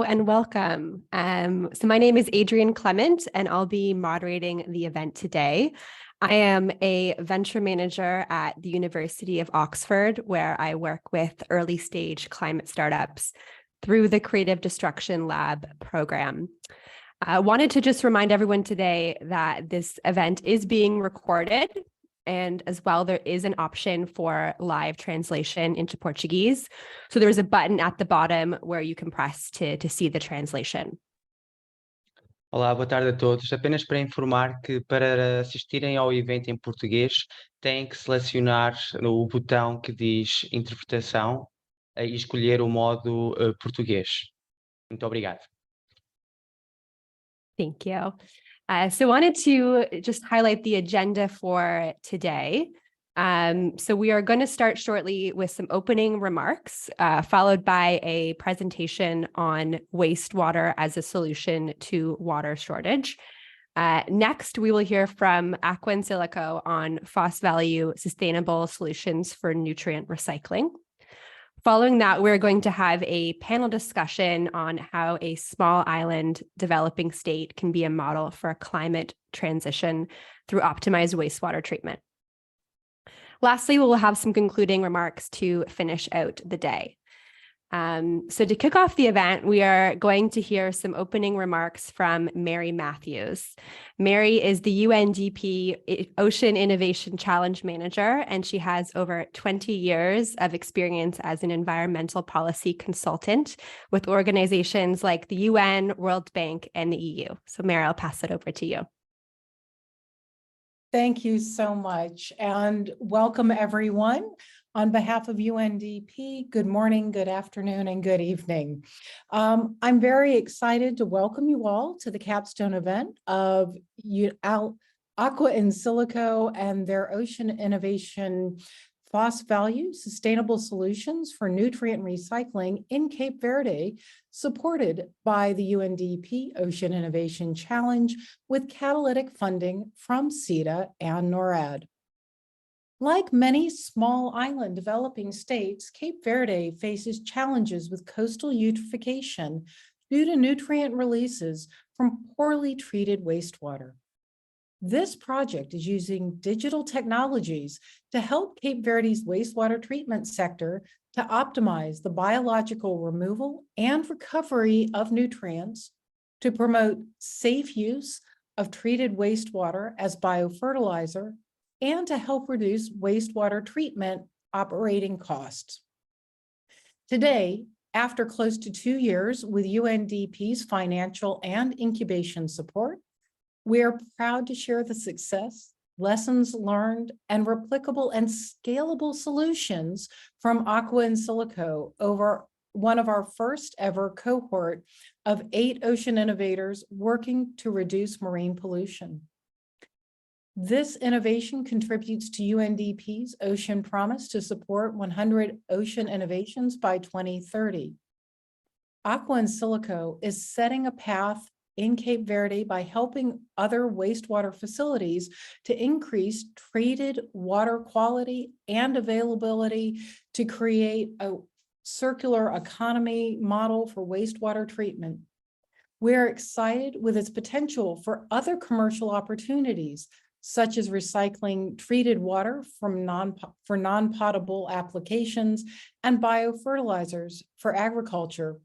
and welcome. So my name is Adrienne Clement, and I'll be moderating the event today. I am a venture manager at the University of Oxford, where I work with early stage climate startups through the Creative Destruction Lab program. I wanted to just remind everyone today that this event is being recorded, and as well, there is an option for live translation into Portuguese. So there's a button at the bottom where you can press to see the translation. Olá, boa tarde a todos. Apenas para informar que para assistirem ao evento em português, têm que selecionar o botão que diz interpretação e escolher o modo português. Muito obrigado. Thank you. So I wanted to just highlight the agenda for today. So we are going to start shortly with some opening remarks, followed by a presentation on wastewater as a solution to water shortage. Next, we will hear from AquaInSilico on Phos-Value sustainable solutions for nutrient recycling. Following that, we're going to have a panel discussion on how a small island developing state can be a model for a climate transition through optimized wastewater treatment. Lastly, we will have some concluding remarks to finish out the day. So to kick off the event, we are going to hear some opening remarks from Mary Matthews. Mary is the UNDP Ocean Innovation Challenge Manager, and she has over 20 years of experience as an environmental policy consultant with organizations like the UN, World Bank, and the EU. So Mary, I'll pass it over to you. Thank you so much, and welcome everyone. On behalf of UNDP, good morning, good afternoon, and good evening. I'm very excited to welcome you all to the capstone event of AquaInSilico and their ocean innovation Phos-Value sustainable solutions for nutrient recycling in Cape Verde, supported by the UNDP Ocean Innovation Challenge with catalytic funding from CETA and NORAD. Like many small island developing states, Cape Verde faces challenges with coastal eutrophication due to nutrient releases from poorly treated wastewater. This project is using digital technologies to help Cape Verde's wastewater treatment sector to optimize the biological removal and recovery of nutrients, to promote safe use of treated wastewater as biofertilizer, and to help reduce wastewater treatment operating costs. Today, after close to 2 years with UNDP's financial and incubation support, we are proud to share the success, lessons learned, and replicable and scalable solutions from AquaInSilico over one of our first ever cohort of 8 ocean innovators working to reduce marine pollution. This innovation contributes to UNDP's Ocean Promise to support 100 ocean innovations by 2030. AquaInSilico is setting a path in Cape Verde by helping other wastewater facilities to increase treated water quality and availability to create a circular economy model for wastewater treatment. We're excited with its potential for other commercial opportunities, such as recycling treated water from non-potable applications and biofertilizers for agriculture.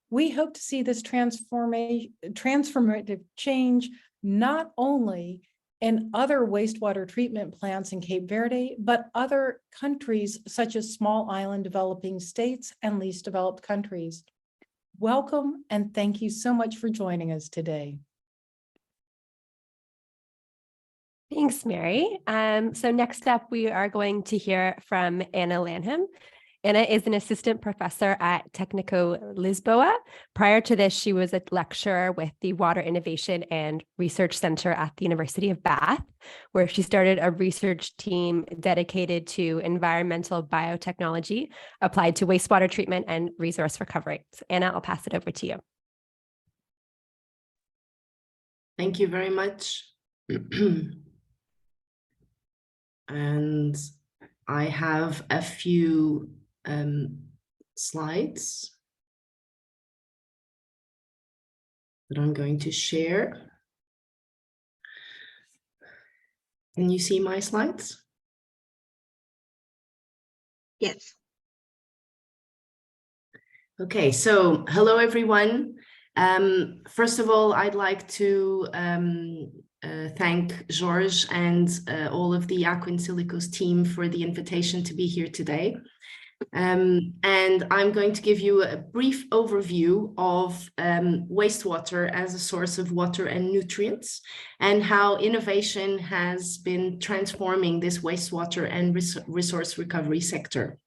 We hope to see this transformative change not only in other wastewater treatment plants in Cape Verde, but other countries such as small island developing states and least developed countries. Welcome, and thank you so much for joining us today. Thanks, Mary. So next up, we are going to hear from Anna Lanham. Anna is an assistant professor at Técnico Lisboa. Prior to this, she was a lecturer with the Water Innovation and Research Center at the University of Bath, where she started a research team dedicated to environmental biotechnology applied to wastewater treatment and resource recovery. So Anna, I'll pass it over to you. Thank you very much. And I have a few slides. that I'm going to share. Can you see my slides? Yes. Okay, so hello everyone. First of all, I'd like to thank Jorge and all of the AquaInSilico's team for the invitation to be here today. And I'm going to give you a brief overview of wastewater as a source of water and nutrients, and how innovation has been transforming this wastewater and resource recovery sector.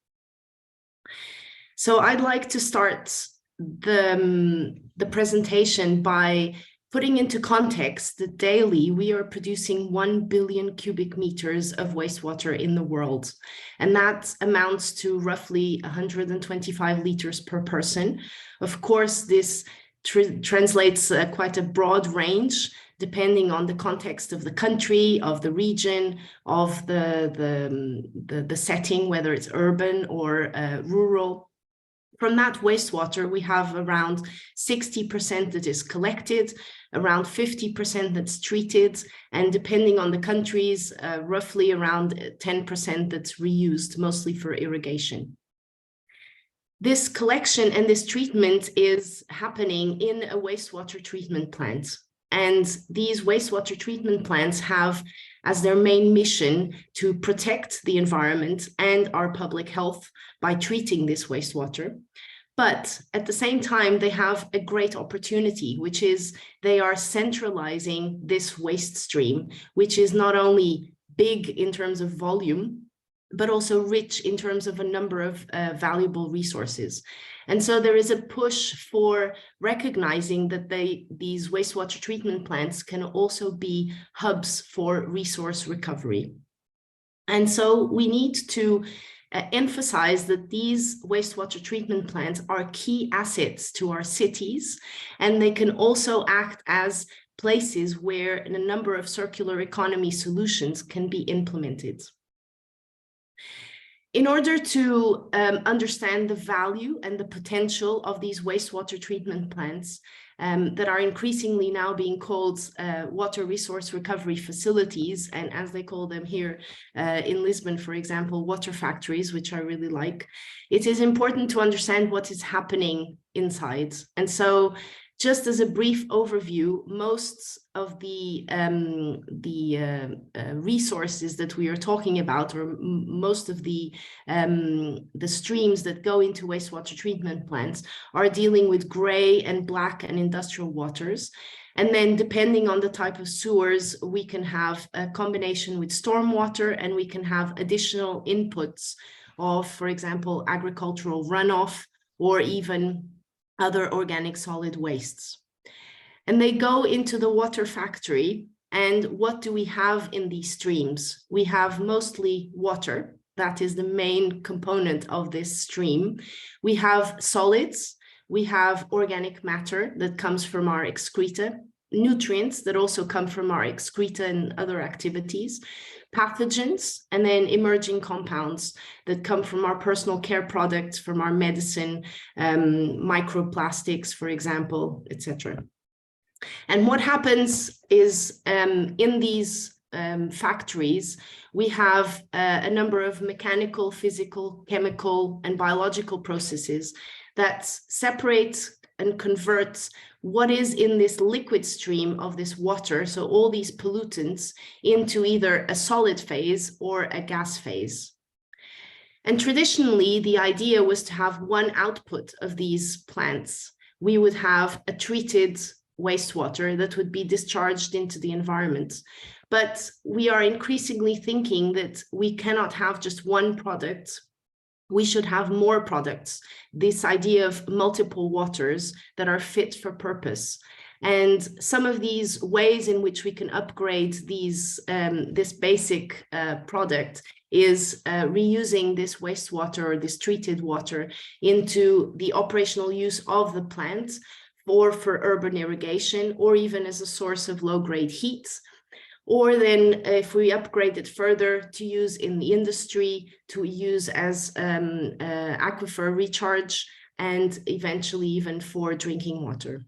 So I'd like to start the presentation by putting into context that daily we are producing 1 billion cubic meters of wastewater in the world. And that amounts to roughly 125 liters per person. Of course, this translates quite a broad range, depending on the context of the country, of the region, of the setting, whether it's urban or rural. From that wastewater, we have around 60% that is collected, around 50% that's treated, and depending on the countries, roughly around 10% that's reused, mostly for irrigation. This collection and this treatment is happening in a wastewater treatment plant. And these wastewater treatment plants have as their main mission to protect the environment and our public health by treating this wastewater. But at the same time, they have a great opportunity, which is they are centralizing this waste stream, which is not only big in terms of volume, but also rich in terms of a number of valuable resources. And so there is a push for recognizing that these wastewater treatment plants can also be hubs for resource recovery. And so we need to emphasize that these wastewater treatment plants are key assets to our cities, and they can also act as places where a number of circular economy solutions can be implemented. In order to understand the value and the potential of these wastewater treatment plants that are increasingly now being called water resource recovery facilities, and as they call them here in Lisbon, for example, water factories, which I really like, it is important to understand what is happening inside. And so just as a brief overview, most of the resources that we are talking about, or most of the streams that go into wastewater treatment plants, are dealing with gray and black and industrial waters. And then depending on the type of sewers, we can have a combination with stormwater, and we can have additional inputs of, for example, agricultural runoff, or even other organic solid wastes. And they go into the water factory. And what do we have in these streams? We have mostly water. That is the main component of this stream. We have solids. We have organic matter that comes from our excreta, nutrients that also come from our excreta and other activities, pathogens, and then emerging compounds that come from our personal care products, from our medicine, microplastics, for example, etc. And what happens is in these factories, we have a number of mechanical, physical, chemical, and biological processes that separate and convert what is in this liquid stream of this water, so all these pollutants, into either a solid phase or a gas phase. And traditionally, the idea was to have one output of these plants. We would have a treated wastewater that would be discharged into the environment. But we are increasingly thinking that we cannot have just one product. We should have more products, this idea of multiple waters that are fit for purpose. And some of these ways in which we can upgrade this basic product is reusing this wastewater or this treated water into the operational use of the plant, or for urban irrigation, or even as a source of low-grade heat. Or then if we upgrade it further, to use in the industry, to use as aquifer recharge, and eventually even for drinking water.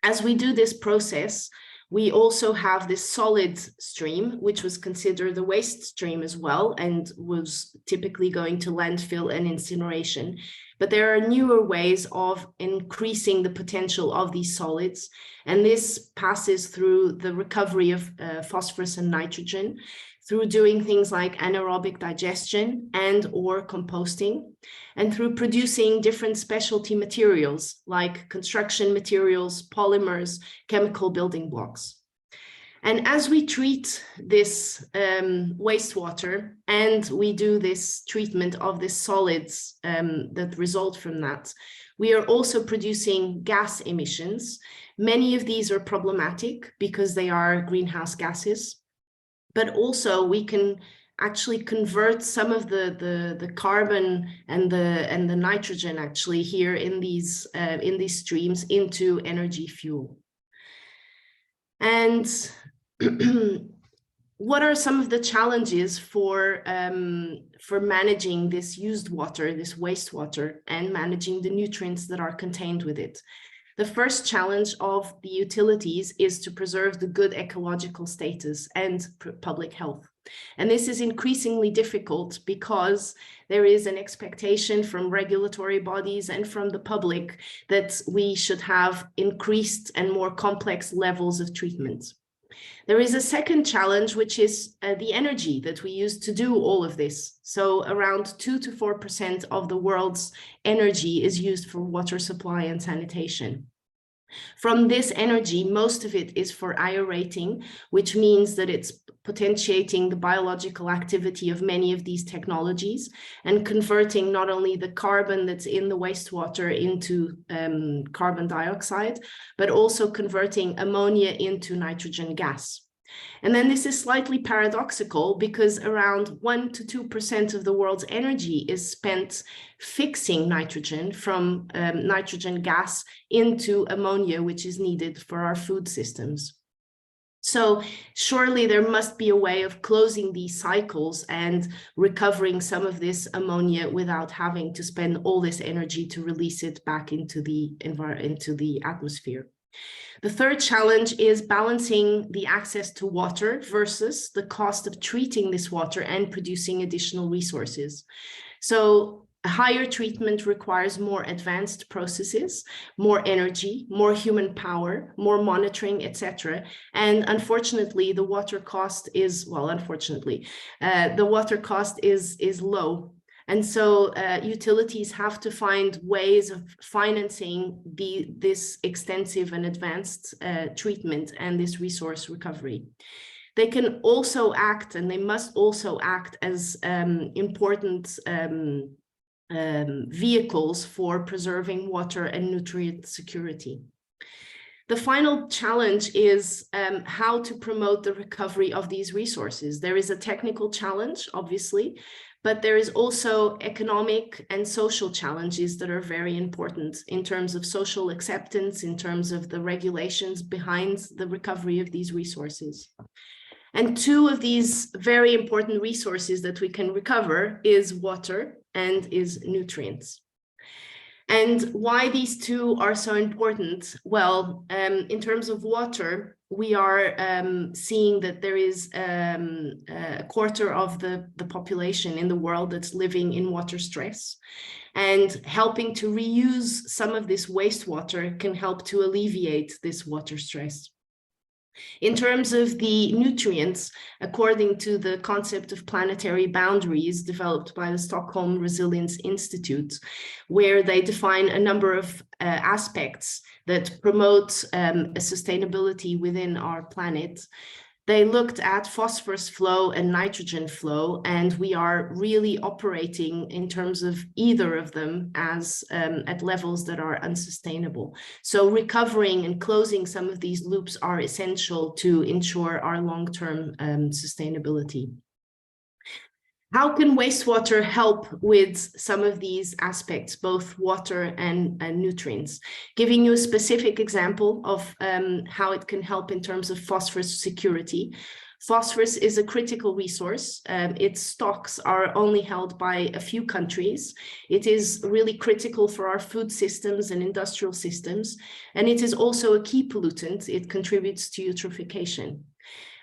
As we do this process, we also have this solid stream, which was considered the waste stream as well, and was typically going to landfill and incineration. But there are newer ways of increasing the potential of these solids, and this passes through the recovery of phosphorus and nitrogen, through doing things like anaerobic digestion and or composting, and through producing different specialty materials like construction materials, polymers, chemical building blocks. And as we treat this wastewater and we do this treatment of the solids that result from that, we are also producing gas emissions. Many of these are problematic because they are greenhouse gases, but also we can actually convert some of the carbon and the nitrogen actually here in these streams into energy fuel. And what are some of the challenges for managing this used water, this wastewater, and managing the nutrients that are contained with it? The first challenge of the utilities is to preserve the good ecological status and public health. And this is increasingly difficult because there is an expectation from regulatory bodies and from the public that we should have increased and more complex levels of treatment. There is a second challenge, which is the energy that we use to do all of this. So around 2 to 4% of the world's energy is used for water supply and sanitation. From this energy, most of it is for aerating, which means that it's potentiating the biological activity of many of these technologies and converting not only the carbon that's in the wastewater into carbon dioxide, but also converting ammonia into nitrogen gas. And then this is slightly paradoxical because around 1 to 2% of the world's energy is spent fixing nitrogen from nitrogen gas into ammonia, which is needed for our food systems. So surely there must be a way of closing these cycles and recovering some of this ammonia without having to spend all this energy to release it back into the atmosphere. The third challenge is balancing the access to water versus the cost of treating this water and producing additional resources. So a higher treatment requires more advanced processes, more energy, more human power, more monitoring, etc. And unfortunately, the water cost is, well, unfortunately, the water cost is low. And so utilities have to find ways of financing this extensive and advanced treatment and this resource recovery. They can also act, and they must also act as important vehicles for preserving water and nutrient security. The final challenge is how to promote the recovery of these resources. There is a technical challenge, obviously, but there is also economic and social challenges that are very important in terms of social acceptance, in terms of the regulations behind the recovery of these resources. And two of these very important resources that we can recover is water and is nutrients. And why these two are so important? Well, in terms of water, we are seeing that there is a quarter of the population in the world that's living in water stress, and helping to reuse some of this wastewater can help to alleviate this water stress. In terms of the nutrients, according to the concept of planetary boundaries developed by the Stockholm Resilience Institute, where they define a number of aspects that promote a sustainability within our planet, they looked at phosphorus flow and nitrogen flow, and we are really operating in terms of either of them as at levels that are unsustainable. So recovering and closing some of these loops are essential to ensure our long-term sustainability. How can wastewater help with some of these aspects, both water and nutrients? Giving you a specific example of how it can help in terms of phosphorus security. Phosphorus is a critical resource. Its stocks are only held by a few countries. It is really critical for our food systems and industrial systems, and it is also a key pollutant. It contributes to eutrophication.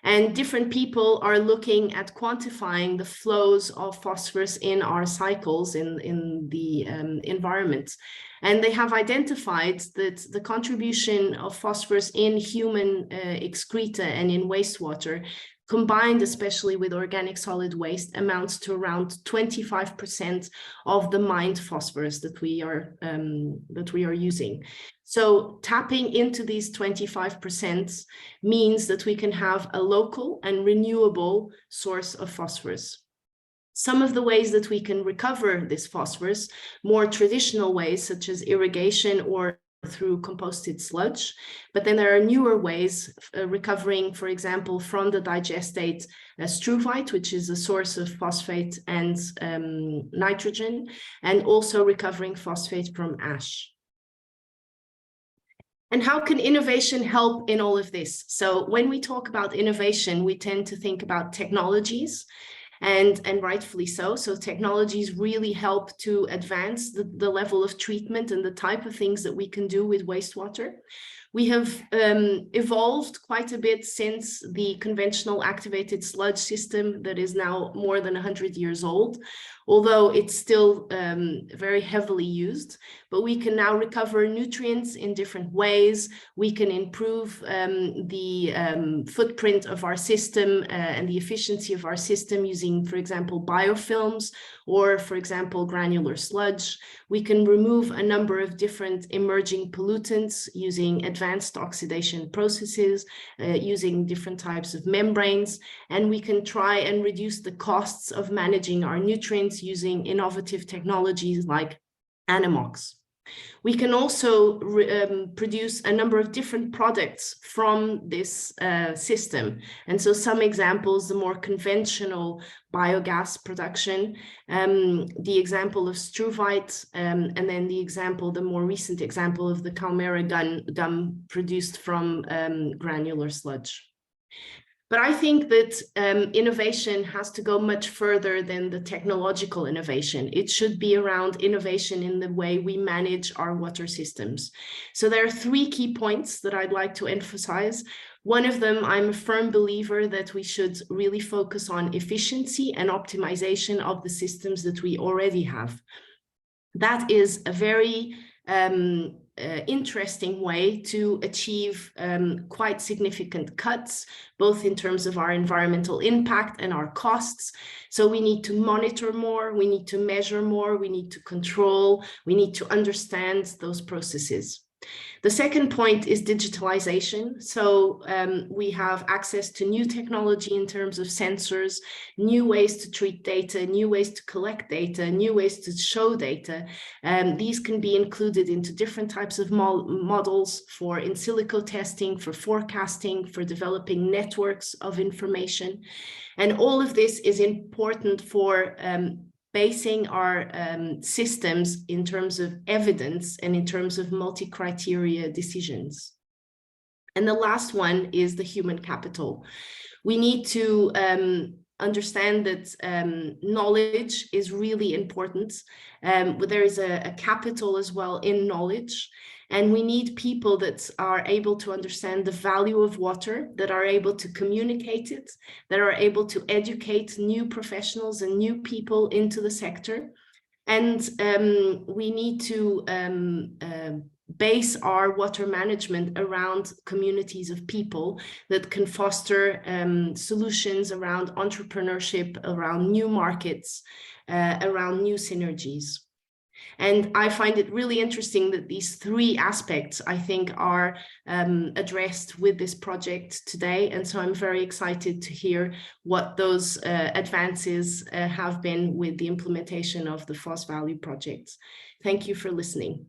And different people are looking at quantifying the flows of phosphorus in our cycles in the environment. And they have identified that the contribution of phosphorus in human excreta and in wastewater, combined especially with organic solid waste, amounts to around 25% of the mined phosphorus that we are using. So tapping into these 25% means that we can have a local and renewable source of phosphorus. Some of the ways that we can recover this phosphorus, more traditional ways such as irrigation or through composted sludge, but then there are newer ways recovering, for example, from the digestate struvite, which is a source of phosphate and nitrogen, and also recovering phosphate from ash. And how can innovation help in all of this? So when we talk about innovation, we tend to think about technologies, and rightfully so. So technologies really help to advance the level of treatment and the type of things that we can do with wastewater. We have evolved quite a bit since the conventional activated sludge system that is now more than 100 years old, although it's still very heavily used. But we can now recover nutrients in different ways. We can improve the footprint of our system and the efficiency of our system using, for example, biofilms or, for example, granular sludge. We can remove a number of different emerging pollutants using advanced oxidation processes, using different types of membranes, and we can try and reduce the costs of managing our nutrients using innovative technologies like Animox. We can also produce a number of different products from this system. And so some examples, the more conventional biogas production, the example of struvite, and then the more recent example of the Calmera gum produced from granular sludge. But I think that innovation has to go much further than the technological innovation. It should be around innovation in the way we manage our water systems. So there are 3 key points that I'd like to emphasize. One of them, I'm a firm believer that we should really focus on efficiency and optimization of the systems that we already have. That is a very interesting way to achieve quite significant cuts, both in terms of our environmental impact and our costs. So we need to monitor more, we need to measure more, we need to control, we need to understand those processes. The second point is digitalization. So we have access to new technology in terms of sensors, new ways to treat data, new ways to collect data, new ways to show data. These can be included into different types of models for in silico testing, for forecasting, for developing networks of information. And all of this is important for basing our systems in terms of evidence and in terms of multi-criteria decisions. And the last one is the human capital. We need to understand that knowledge is really important. There is a capital as well in knowledge. And we need people that are able to understand the value of water, that are able to communicate it, that are able to educate new professionals and new people into the sector. And we need to base our water management around communities of people that can foster solutions around entrepreneurship, around new markets, around new synergies. And I find it really interesting that these 3 aspects, I think, are addressed with this project today. And so I'm very excited to hear what those advances have been with the implementation of the Phos-Value project. Thank you for listening.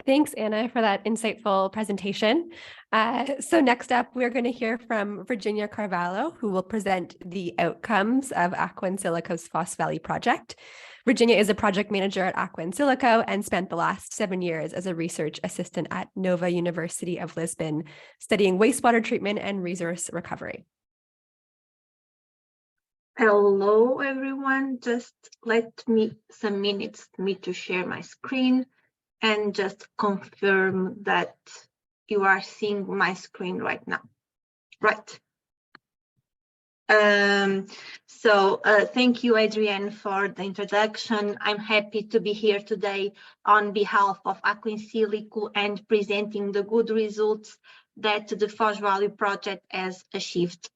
Thanks, Anna, for that insightful presentation. So next up, we're going to hear from Virgínia Carvalho, who will present the outcomes of AquaInSilico's Phos-Value project. Virgínia is a project manager at AquaInSilico and spent the last 7 years as a research assistant at Nova University of Lisbon, studying wastewater treatment and resource recovery. Hello, everyone. Just let me some minutes to share my screen and just confirm that you are seeing my screen right now. Right. Thank you, Adrienne, for the introduction. I'm happy to be here today on behalf of AquaInSilico and presenting the good results that the Phos-Value project has achieved.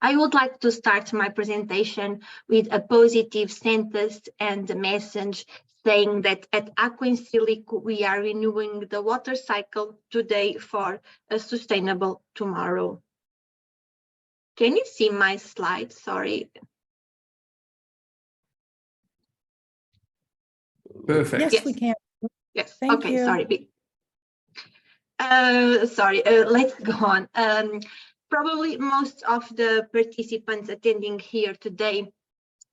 I would like to start my presentation with a positive sentence and a message saying that at AquaInSilico, we are renewing the water cycle today for a sustainable tomorrow. Can you see my slide? Sorry. Perfect. Yes, we can. Yes. Thank Okay. you. Sorry. Let's go on. Probably most of the participants attending here today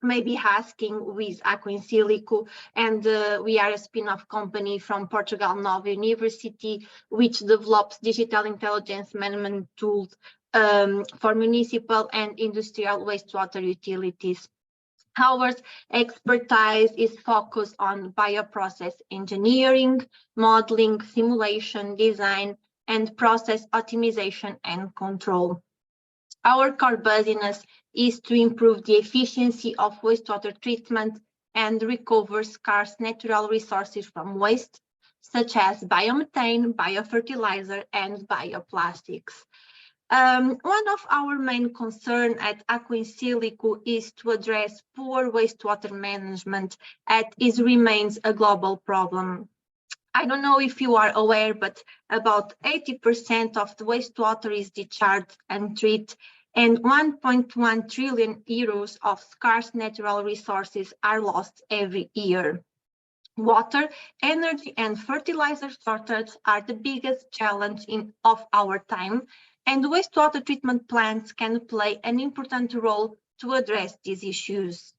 may be asking with AquaInSilico, and we are a spin-off company from Portugal Nova University, which develops digital intelligence management tools for municipal and industrial wastewater utilities. Our expertise is focused on bioprocess engineering, modeling, simulation, design, and process optimization and control. Our core business is to improve the efficiency of wastewater treatment and recover scarce natural resources from waste, such as biomethane, biofertilizer, and bioplastics. One of our main concerns at AquaInSilico is to address poor wastewater management, as it remains a global problem. I don't know if you are aware, but about 80% of the wastewater is discharged untreated, and 1.1 trillion euros of scarce natural resources are lost every year. Water, energy, and fertilizer shortage are the biggest challenge of our time, and wastewater treatment plants can play an important role to address these issues.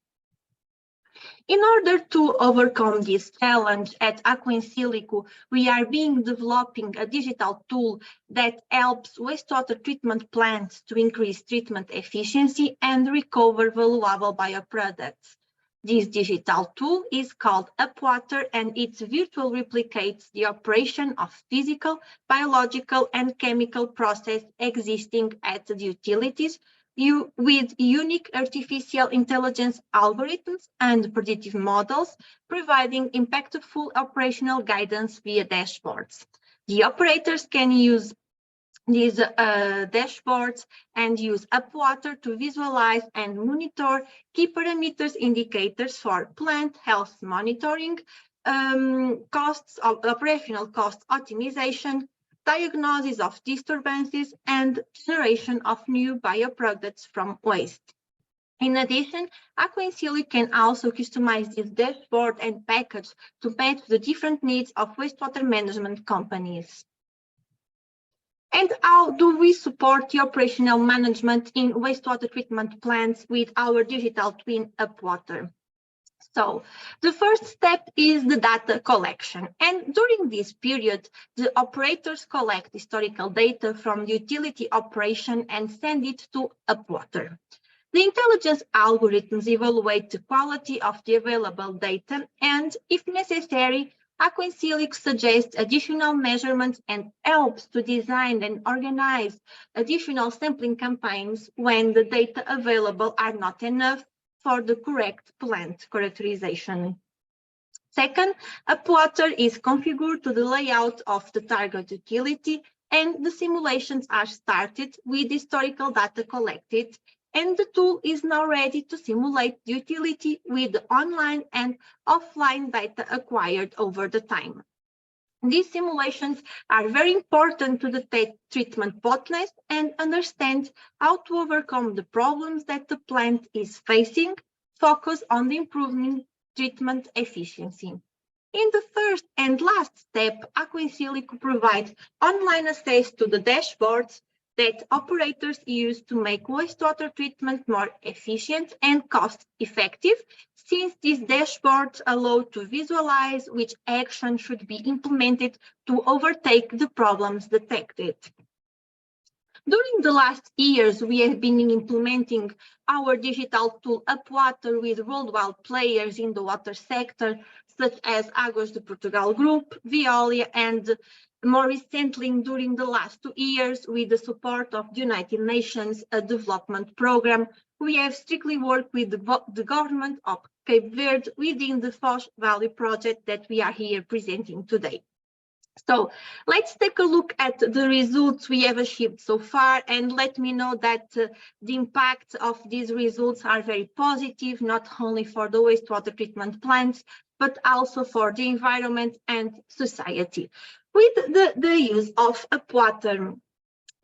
In order to overcome this challenge at AquaInSilico, we are developing a digital tool that helps wastewater treatment plants to increase treatment efficiency and recover valuable bioproducts. This digital tool is called UPWATER, and it virtually replicates the operation of physical, biological, and chemical process existing at the utilities with unique artificial intelligence algorithms and predictive models, providing impactful operational guidance via dashboards. The operators can use these dashboards and use UPWATER to visualize and monitor key parameters indicators for plant health monitoring, operational cost optimization, diagnosis of disturbances, and generation of new bioproducts from waste. In addition, AquaInSilico can also customize this dashboard and package to match the different needs of wastewater management companies. And how do we support the operational management in wastewater treatment plants with our digital twin UPWATER? So the first step is the data collection. And during this period, the operators collect historical data from the utility operation and send it to UPWATER. The intelligence algorithms evaluate the quality of the available data, and if necessary, AquaInSilico suggests additional measurements and helps to design and organize additional sampling campaigns when the data available are not enough for the correct plant characterization. Second, UPWATER is configured to the layout of the target utility, and the simulations are started with historical data collected, and the tool is now ready to simulate the utility with the online and offline data acquired over the time. These simulations are very important to detect treatment bottlenecks and understand how to overcome the problems that the plant is facing, focus on the improving treatment efficiency. In the first and last step, AquaInSilico provides online access to the dashboards that operators use to make wastewater treatment more efficient and cost-effective, since these dashboards allow to visualize which action should be implemented to overtake the problems detected. During the last years, we have been implementing our digital tool UPWATER with worldwide players in the water sector, such as Águas de Portugal Group, Wielinga, and more recently, during the last 2 years, with the support of the United Nations Development Programme, we have strictly worked with the government of Cape Verde within the Phos-Value project that we are here presenting today. So let's take a look at the results we have achieved so far, and let me know that the impact of these results are very positive, not only for the wastewater treatment plants, but also for the environment and society. With the use of UPWATER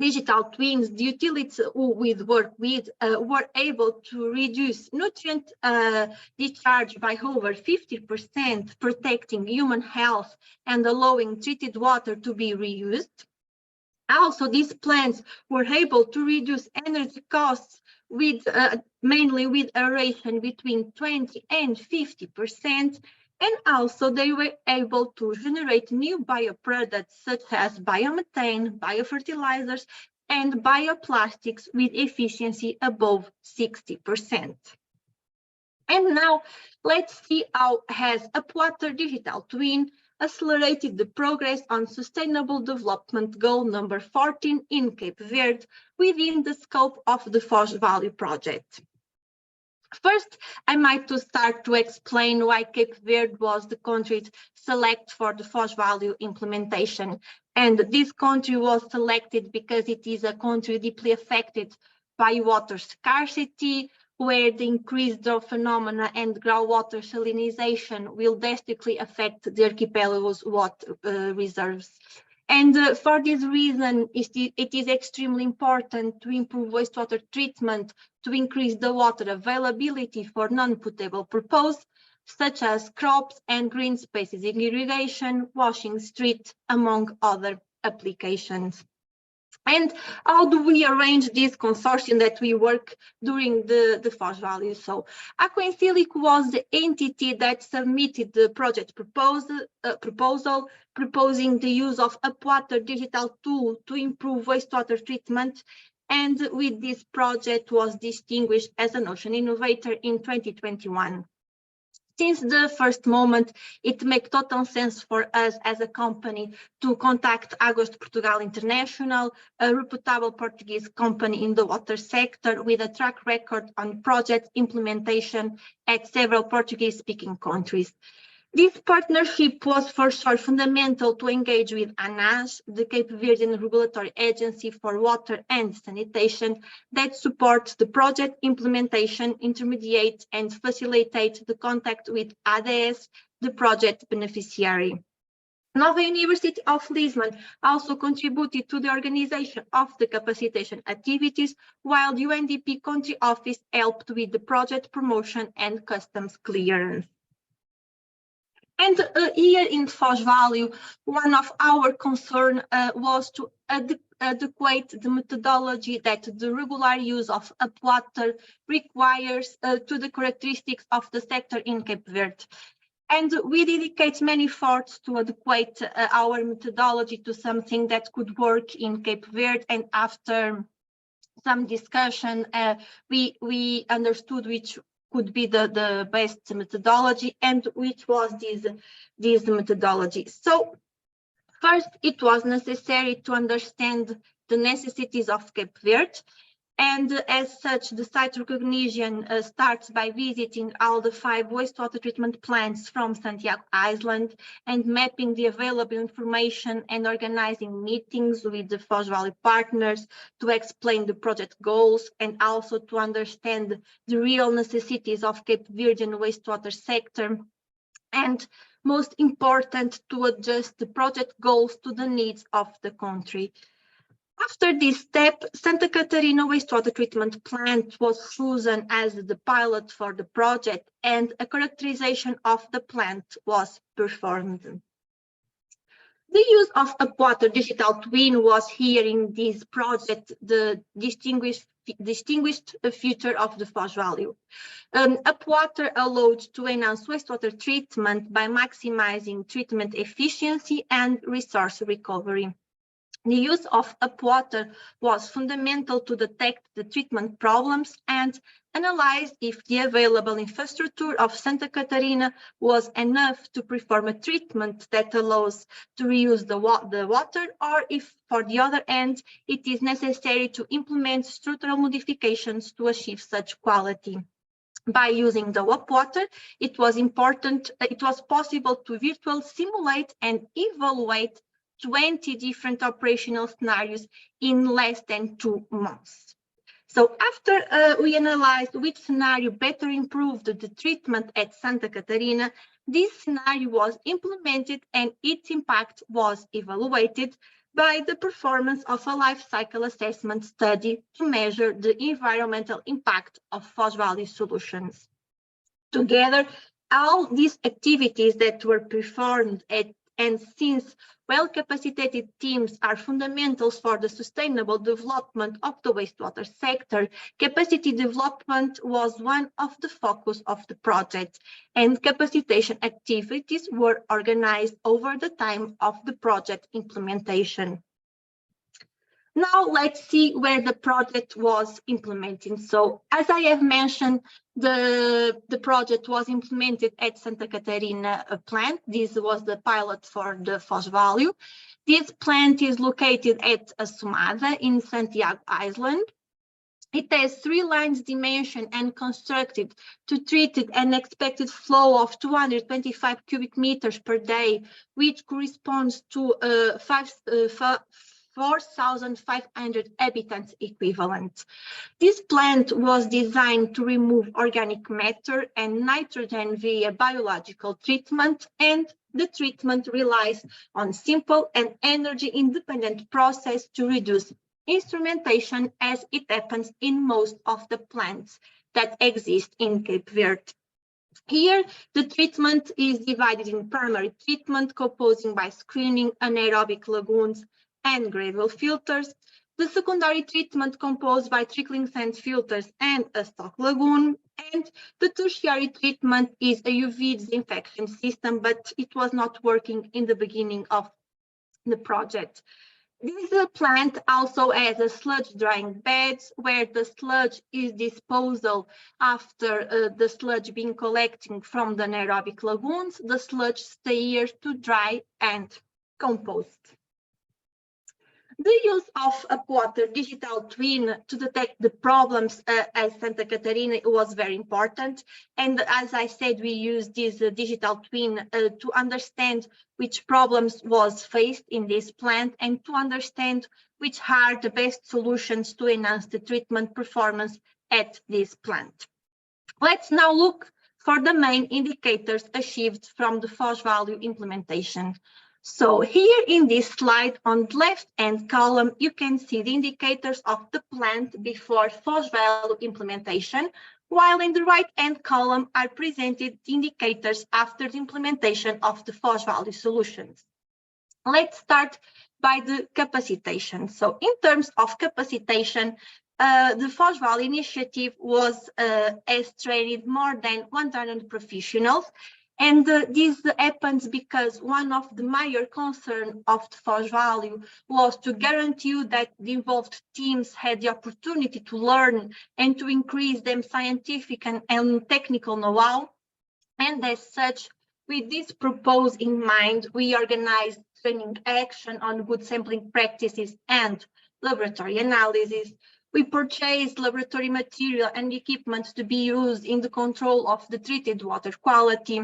digital twins, the utilities we work with were able to reduce nutrient discharge by over 50%, protecting human health and allowing treated water to be reused. Also, these plants were able to reduce energy costs with mainly with aeration between 20 and 50%. And also they were able to generate new bioproducts such as biomethane, biofertilizers, and bioplastics with efficiency above 60%. And now let's see how has UPWATER digital twin accelerated the progress on Sustainable Development Goal number 14 in Cape Verde within the scope of the Phos-Value project. First, I might to start to explain why Cape Verde was the country selected for the Phos-Value implementation. And this country was selected because it is a country deeply affected by water scarcity, where the increased drought phenomena and groundwater salinization will drastically affect the archipelago's water reserves. And for this reason, it is extremely important to improve wastewater treatment to increase the water availability for non-potable purposes, such as crops and green spaces in irrigation, washing streets, among other applications. And how do we arrange this consortium that we work during the Phos-Value? So AquaInSilico was the entity that submitted the project proposal proposing the use of UPWATER digital tool to improve wastewater treatment, and with this project was distinguished as an ocean innovator in 2021. Since the first moment, it makes total sense for us as a company to contact Águas de Portugal International, a reputable Portuguese company in the water sector with a track record on project implementation at several Portuguese-speaking countries. This partnership was for sure fundamental to engage with ANAS, the Cape Verdean Regulatory Agency for Water and Sanitation, that supports the project implementation, intermediate and facilitate the contact with ADS, the project beneficiary. Nova University of Lisbon also contributed to the organization of the capacitation activities, while the UNDP country office helped with the project promotion and customs clearance. And here in Phos-Value, one of our concern was to adequate the methodology that the regular use of UPWATER requires to the characteristics of the sector in Cape Verde. And we dedicate many efforts to adequate our methodology to something that could work in Cape Verde. And after some discussion, we understood which could be the best methodology and which was this methodology. So first, it was necessary to understand the necessities of Cape Verde. And as such, the site recognition starts by visiting all the 5 wastewater treatment plants from Santiago Island and mapping the available information and organizing meetings with the Phos-Value partners to explain the project goals and also to understand the real necessities of Cape Verdean wastewater sector. And most important, to adjust the project goals to the needs of the country. After this step, Santa Catarina wastewater treatment plant was chosen as the pilot for the project, and a characterization of the plant was performed. The use of UPWATER digital twin was here in this project the distinguished feature of the PhosValue. UPWATER allowed to enhance wastewater treatment by maximizing treatment efficiency and resource recovery. The use of UPWATER was fundamental to detect the treatment problems and analyze if the available infrastructure of Santa Catarina was enough to perform a treatment that allows to reuse the water, or if, for the other end, it is necessary to implement structural modifications to achieve such quality. By using the UPWATER, it was possible to virtually simulate and evaluate 20 different operational scenarios in less than 2 months. So after we analyzed which scenario better improved the treatment at Santa Catarina, this scenario was implemented and its impact was evaluated by the performance of a life cycle assessment study to measure the environmental impact of PhosValue solutions. Together, all these activities that were performed and since well-capacitated teams are fundamentals for the sustainable development of the wastewater sector, capacity development was one of the focus of the project, and capacitation activities were organized over the time of the project implementation. Now let's see where the project was implemented. So as I have mentioned, the project was implemented at Santa Catarina plant. This was the pilot for the PhosValue. This plant is located at Assumada in Santiago Island. It has 3 lines dimension and constructed to treat an expected flow of 225 cubic meters per day, which corresponds to 4,500 habitants equivalent. This plant was designed to remove organic matter and nitrogen via biological treatment, and the treatment relies on simple and energy-independent process to reduce instrumentation, as it happens in most of the plants that exist in Cape Verde. Here, the treatment is divided in primary treatment, composing by screening, anaerobic lagoons, and gradual filters, the secondary treatment composed by trickling sand filters and a stock lagoon, and the tertiary treatment is a UV disinfection system, but it was not working in the beginning of the project. This plant also has a sludge drying beds where the sludge is disposed after the sludge being collecting from the anaerobic lagoons. The sludge stays here to dry and compost. The use of UPWATER digital twin to detect the problems at Santa Catarina was very important. And as I said, we used this digital twin to understand which problems was faced in this plant and to understand which are the best solutions to enhance the treatment performance at this plant. Let's now look for the main indicators achieved from the PhosValue implementation. So here in this slide on the left-hand column, you can see the indicators of the plant before PhosValue implementation, while in the right-hand column are presented the indicators after the implementation of the PhosValue solutions. Let's start by the capacitation. So in terms of capacitation, the PhosValue initiative has trained more than 100 professionals. And this happens because one of the major concerns of the PhosValue was to guarantee that the involved teams had the opportunity to learn and to increase their scientific and technical know-how. And as such, with this purpose in mind, we organized training action on good sampling practices and laboratory analysis. We purchased laboratory material and equipment to be used in the control of the treated water quality.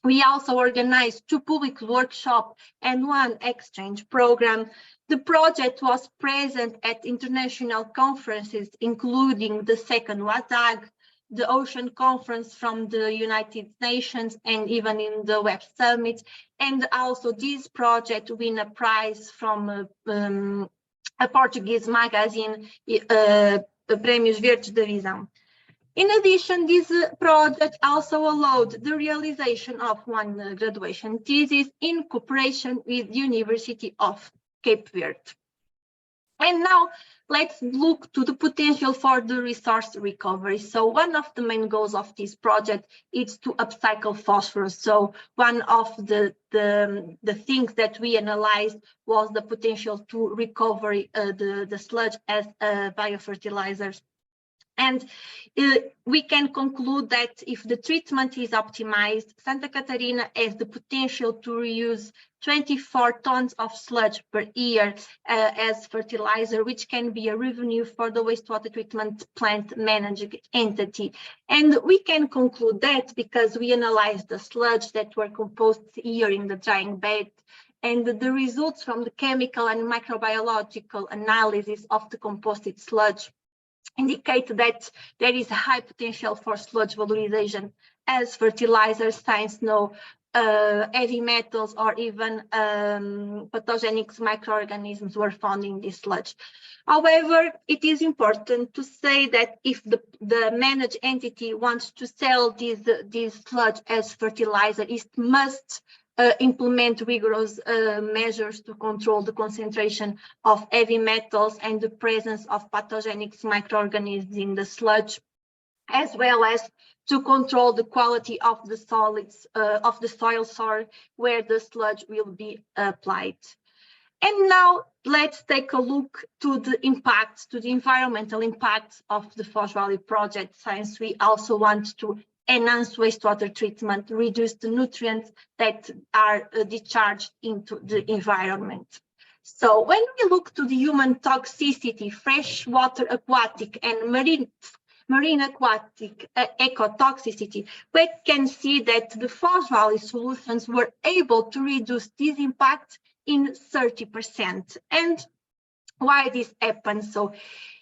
We also organized 2 public workshops and 1 exchange program. The project was present at international conferences, including the 2nd WATAG, the Ocean Conference from the United Nations, and even in the Web Summit. And also this project won a prize from a Portuguese magazine, Prémios Verdes da Visão. In addition, this project also allowed the realization of one graduation thesis in cooperation with the University of Cape Verde. And now let's look to the potential for the resource recovery. So one of the main goals of this project is to upcycle phosphorus. So one of the things that we analyzed was the potential to recover the sludge as biofertilizers. And we can conclude that if the treatment is optimized, Santa Catarina has the potential to reuse 24 tons of sludge per year as fertilizer, which can be a revenue for the wastewater treatment plant managing entity. And we can conclude that because we analyzed the sludge that were composed here in the drying bed, and the results from the chemical and microbiological analysis of the composted sludge indicate that there is a high potential for sludge valorization as fertilizers, since no heavy metals or even pathogenic microorganisms were found in this sludge. However, it is important to say that if the managed entity wants to sell this sludge as fertilizer, it must implement rigorous measures to control the concentration of heavy metals and the presence of pathogenic microorganisms in the sludge, as well as to control the quality of the solids of the soil where the sludge will be applied. And now let's take a look to the impacts, to the environmental impacts of the Phos-Value project, since we also want to enhance wastewater treatment, reduce the nutrients that are discharged into the environment. So when we look to the human toxicity, freshwater aquatic and marine aquatic ecotoxicity, we can see that the Phos-Value solutions were able to reduce this impact in 30%. And why this happens? So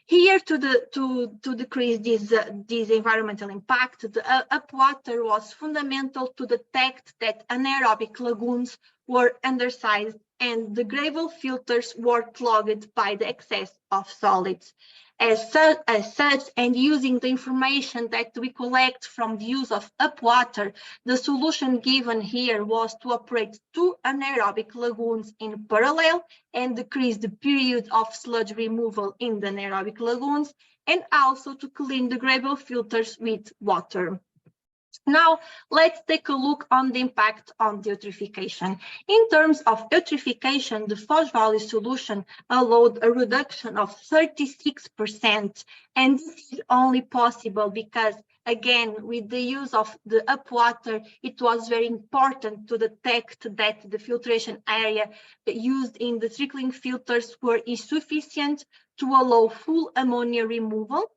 here to decrease this environmental impact, the UPWATER was fundamental to detect that anaerobic lagoons were undersized and the gravel filters were clogged by the excess of solids. As such, and using the information that we collect from the use of UPWATER, the solution given here was to operate 2 anaerobic lagoons in parallel and decrease the period of sludge removal in the anaerobic lagoons, and also to clean the gravel filters with water. Now, let's take a look on the impact on the eutrophication. In terms of eutrophication, the Phos-Value solution allowed a reduction of 36%, and this is only possible because, again, with the use of the UPWATER, it was very important to detect that the filtration area used in the trickling filters were insufficient to allow full ammonia removal.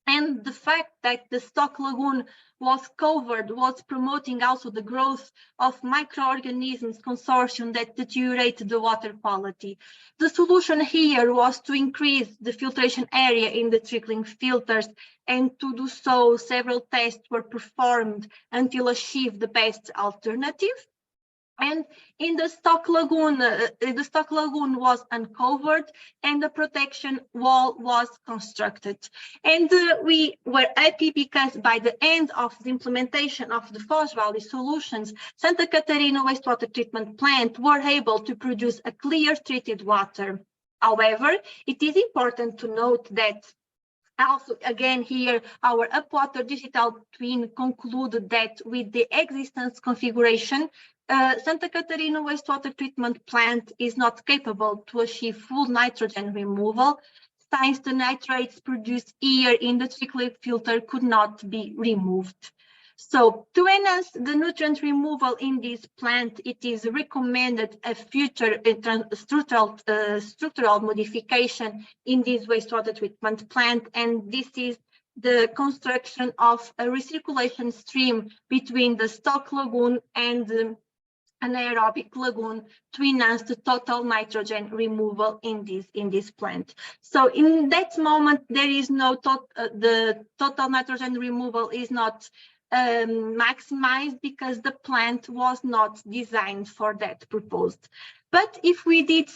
And the fact that the stock lagoon was covered was promoting also the growth of microorganisms consortium that deteriorate the water quality. The solution here was to increase the filtration area in the trickling filters, and to do so, several tests were performed until achieve the best alternative. And in the stock lagoon was uncovered and the protection wall was constructed. And we were happy because by the end of the implementation of the Phos-Value solutions, Santa Catarina wastewater treatment plant were able to produce a clear treated water. However, it is important to note that also, again, here, our UPWATER digital twin concluded that with the existence configuration, Santa Catarina wastewater treatment plant is not capable to achieve full nitrogen removal, since the nitrates produced here in the trickling filter could not be removed. So to enhance the nutrient removal in this plant, it is recommended a future structural modification in this wastewater treatment plant, and this is the construction of a recirculation stream between the stock lagoon and the anaerobic lagoon to enhance the total nitrogen removal in this plant. So in that moment, there is no the total nitrogen removal is not maximized because the plant was not designed for that purpose. But if we did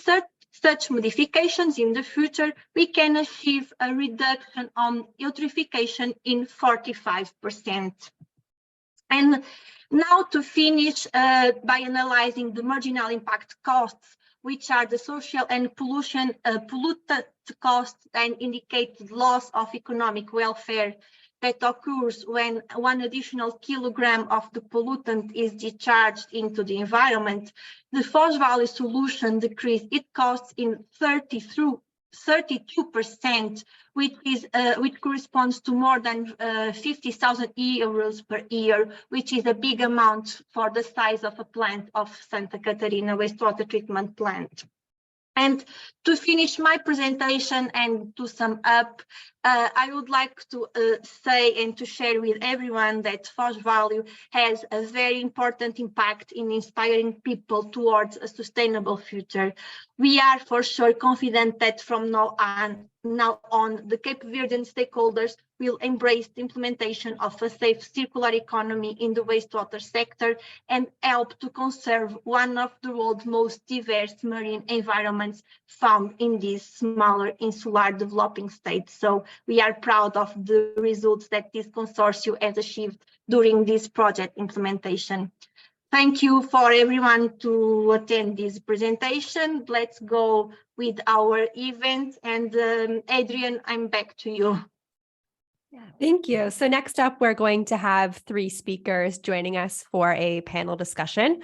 such modifications in the future, we can achieve a reduction on eutrophication in 45%. And now to finish by analyzing the marginal impact costs, which are the social and pollutant costs and indicate the loss of economic welfare that occurs when 1 additional kilogram of the pollutant is discharged into the environment. The Phos-Value solution decreased its costs in 32%, which corresponds to more than 50,000 euros per year, which is a big amount for the size of a plant of Santa Catarina wastewater treatment plant. And to finish my presentation and to sum up, I would like to say and to share with everyone that Phos-Value has a very important impact in inspiring people towards a sustainable future. We are for sure confident that from now on, the Cape Verdean stakeholders will embrace the implementation of a safe circular economy in the wastewater sector and help to conserve one of the world's most diverse marine environments found in these smaller insular developing states. So we are proud of the results that this consortium has achieved during this project implementation. Thank you for everyone to attend this presentation. Let's go with our event. And Adrian, I'm back to you. Yeah, thank you. So next up, we're going to have 3 speakers joining us for a panel discussion.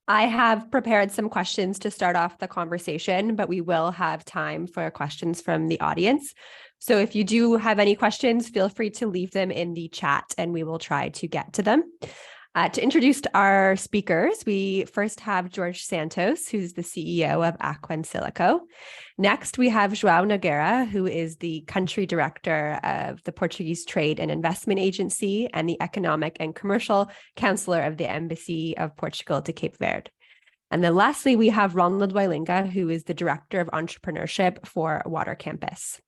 I have prepared some questions to start off the conversation, but we will have time for questions from the audience. So if you do have any questions, feel free to leave them in the chat and we will try to get to them. To introduce our speakers, we first have Jorge Santos, who's the CEO of AquaInSilico. Next, we have João Nogueira, who is the country director of the Portuguese Trade and Investment Agency and the Economic and Commercial Counselor of the Embassy of Portugal to Cape Verde. And then lastly, we have Ronald Wielinga, who is the director of entrepreneurship for WaterCampus.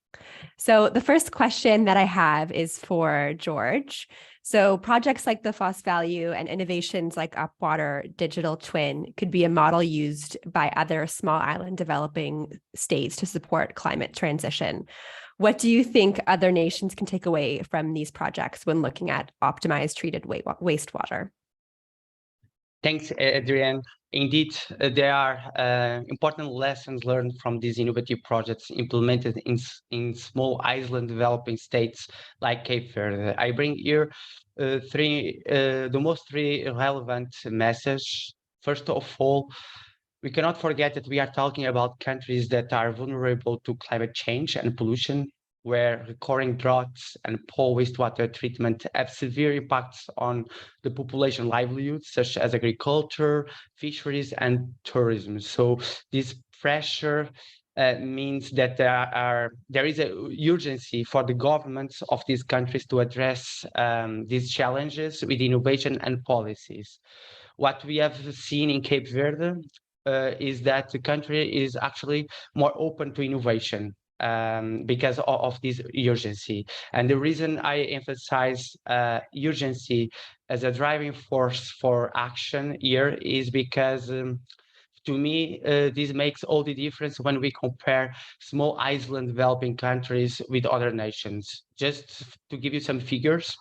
So the first question that I have is for Jorge. So projects like the Phos-Value and innovations like UPWATER Digital Twin could be a model used by other small island developing states to support climate transition. What do you think other nations can take away from these projects when looking at optimized treated wastewater? Thanks, Adrienne. Indeed, there are important lessons learned from these innovative projects implemented in small island developing states like Cape Verde. I bring here the most relevant message. First of all, we cannot forget that we are talking about countries that are vulnerable to climate change and pollution, where recurring droughts and poor wastewater treatment have severe impacts on the population livelihoods, such as agriculture, fisheries, and tourism. So this pressure means that there is an urgency for the governments of these countries to address these challenges with innovation and policies. What we have seen in Cape Verde is that the country is actually more open to innovation. Because of this urgency. And the reason I emphasize urgency as a driving force for action here is because to me, this makes all the difference when we compare small island developing countries with other nations. Just to give you some figures,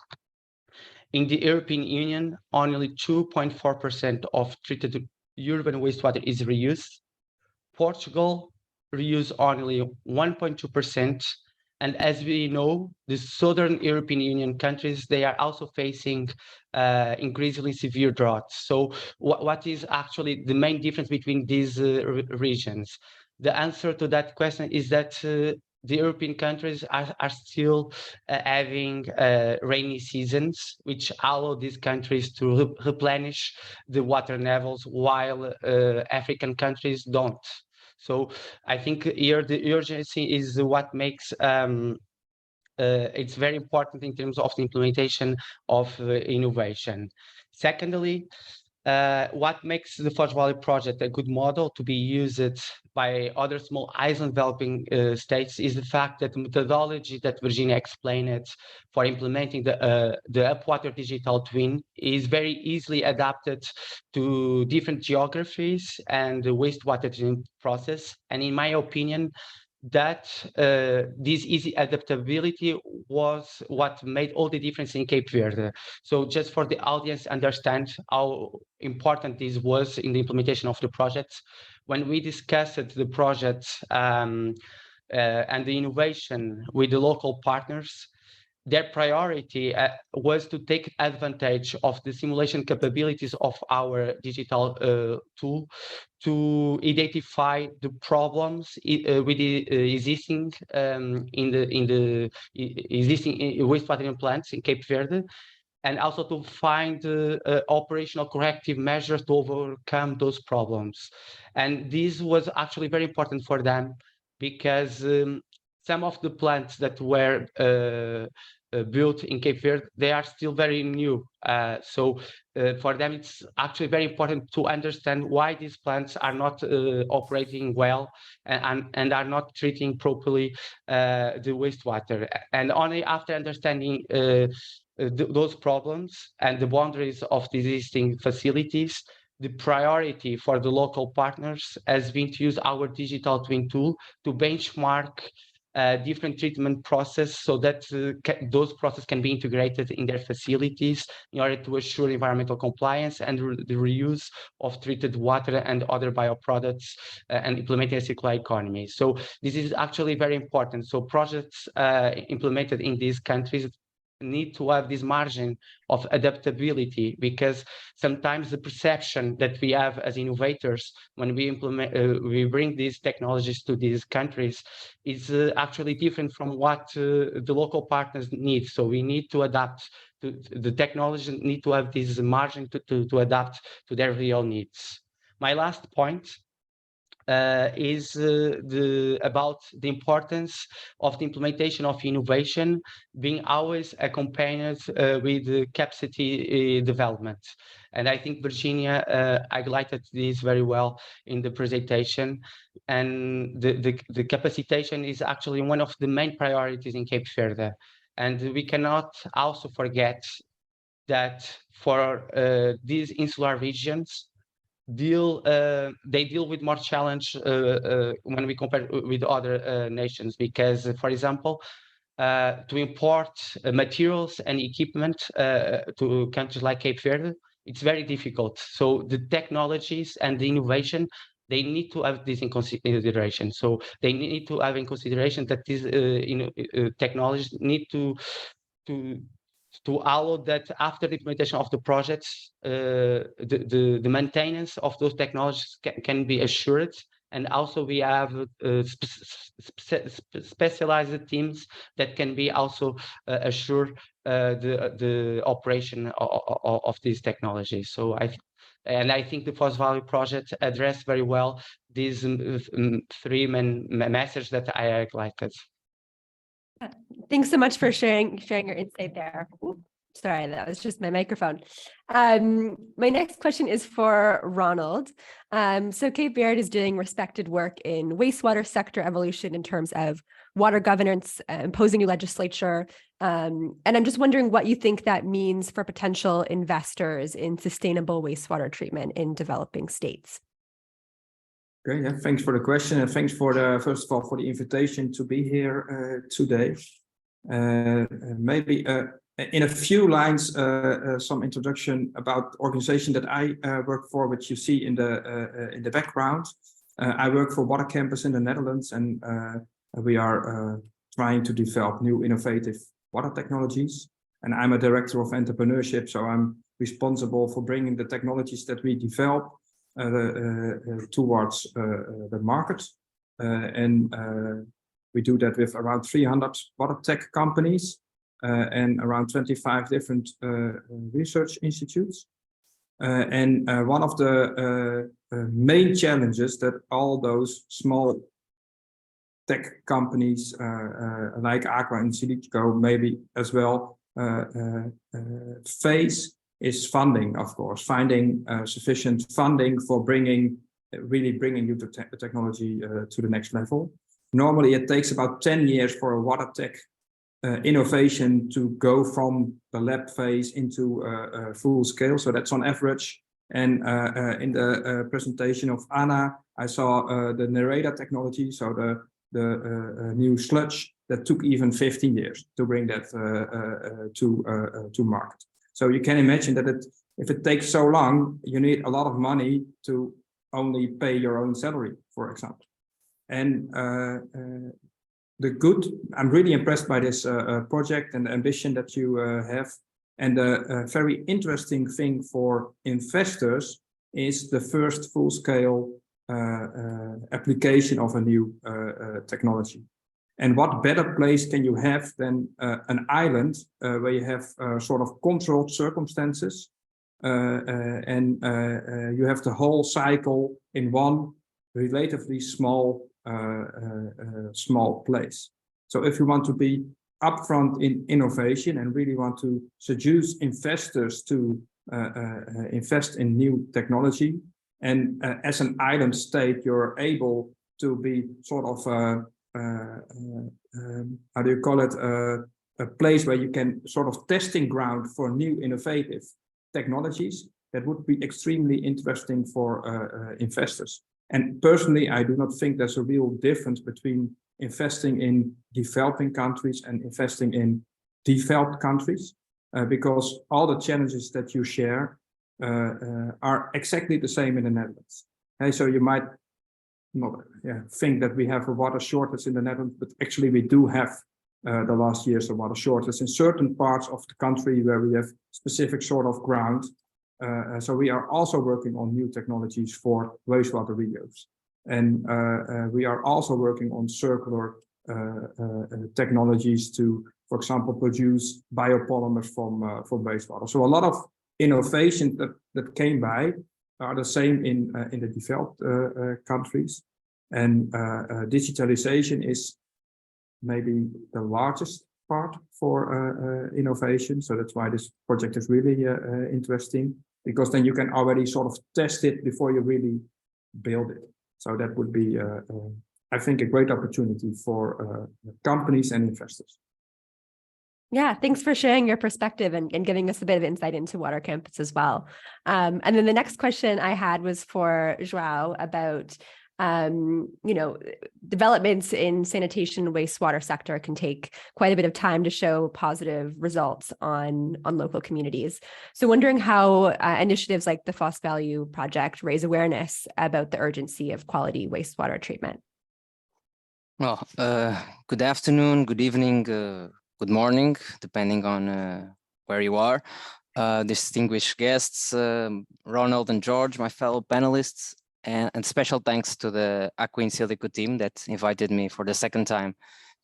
in the European Union, only 2.4% of treated urban wastewater is reused. Portugal reuse only 1.2%. And as we know, the Southern European Union countries, they are also facing increasingly severe droughts. So what is actually the main difference between these regions? The answer to that question is that the European countries are still having rainy seasons, which allow these countries to replenish the water levels, while African countries don't. So I think here the urgency is what makes it's very important in terms of the implementation of innovation. Secondly, What makes the Phos-Value project a good model to be used by other small island developing states is the fact that the methodology that Virgínia explained for implementing the UPWATER digital twin is very easily adapted to different geographies and the wastewater treatment process. And in my opinion, that this easy adaptability was what made all the difference in Cape Verde. So just for the audience understand how important this was in the implementation of the project. When we discussed the project and the innovation with the local partners, their priority was to take advantage of the simulation capabilities of our digital tool to identify the problems with the existing in the existing wastewater treatment plants in Cape Verde, and also to find operational corrective measures to overcome those problems. And this was actually very important for them because some of the plants that were built in Cape Verde, they are still very new. So for them, it's actually very important to understand why these plants are not operating well and are not treating properly the wastewater. And only after understanding those problems and the boundaries of the existing facilities, the priority for the local partners has been to use our digital twin tool to benchmark different treatment process so that those processes can be integrated in their facilities in order to assure environmental compliance and the reuse of treated water and other bioproducts and implementing a circular economy. So this is actually very important. So projects implemented in these countries need to have this margin of adaptability, because sometimes the perception that we have as innovators when we implement, we bring these technologies to these countries is actually different from what the local partners need. So we need to adapt to the technology, need to have this margin to adapt to their real needs. My last point is about the importance of the implementation of innovation being always accompanied with capacity development. And I think Virgínia highlighted this very well in the presentation. And the capacitation is actually one of the main priorities in Cape Verde. And we cannot also forget that for these insular regions, they deal with more challenge when we compare with other nations, because for example to import materials and equipment to countries like Cape Verde, it's very difficult. So the technologies and the innovation, they need to have this in consideration. So they need to have in consideration that these technologies need to allow that after the implementation of the projects, the maintenance of those technologies can be assured. And also we have specialized teams that can be also assure the operation of these technologies. So I think the Phos-Value project addressed very well these three main messages that I highlighted. Thanks so much for sharing your insight there. Ooh, sorry, that was just my microphone. My next question is for Ronald. So Cape Verde is doing respected work in wastewater sector evolution in terms of water governance, imposing new legislature. And I'm just wondering what you think that means for potential investors in sustainable wastewater treatment in developing states. Okay, yeah, thanks for the question, and thanks for first of all for the invitation to be here today. Maybe in a few lines, some introduction about the organization that I work for, which you see in the background. I work for WaterCampus in the Netherlands, and we are trying to develop new innovative water technologies. And I'm a director of entrepreneurship, so I'm responsible for bringing the technologies that we develop towards the market, and we do that with around 300 water tech companies and around 25 different research institutes. And one of the main challenges that all those small tech companies like AquaInSilico maybe as well face is funding, of course, finding sufficient funding for really bringing new technology to the next level. Normally, it takes about 10 years for a water tech innovation to go from the lab phase into full scale. So that's on average. And in the presentation of Anna, I saw the Narada technology, so the new sludge that took even 15 years to bring that to market. So you can imagine that if it takes so long, you need a lot of money to only pay your own salary, for example. And I'm really impressed by this project and the ambition that you have. And the very interesting thing for investors is the first full-scale application of a new technology. And what better place can you have than an island where you have sort of controlled circumstances and you have the whole cycle in one relatively small place. So if you want to be upfront in innovation and really want to seduce investors to invest in new technology, and as an island state, you're able to be sort of how do you call it, a place where you can sort of testing ground for new innovative technologies, that would be extremely interesting for investors. And personally, I do not think there's a real difference between investing in developing countries and investing in developed countries, because all the challenges that you share are exactly the same in the Netherlands. Okay, so you might not think that we have a water shortage in the Netherlands, but actually we do have the last years a water shortage in certain parts of the country where we have specific sort of ground. So we are also working on new technologies for wastewater reuse. And we are also working on circular technologies to, for example, produce biopolymers from wastewater. So a lot of innovation that came by are the same in the developed countries. And digitalization is maybe the largest part for innovation. So that's why this project is really interesting, because then you can already sort of test it before you really build it. So that would be, I think, a great opportunity for companies and investors. Yeah, thanks for sharing your perspective and giving us a bit of insight into WaterCampus as well. And then the next question I had was for João about, developments in sanitation wastewater sector can take quite a bit of time to show positive results on local communities. So wondering how initiatives like the Phos-Value project raise awareness about the urgency of quality wastewater treatment. Well, good afternoon, good evening, good morning, depending on where you are. Distinguished guests, Ronald and Jorge, my fellow panelists, and special thanks to the AquaInSilico team that invited me for the second time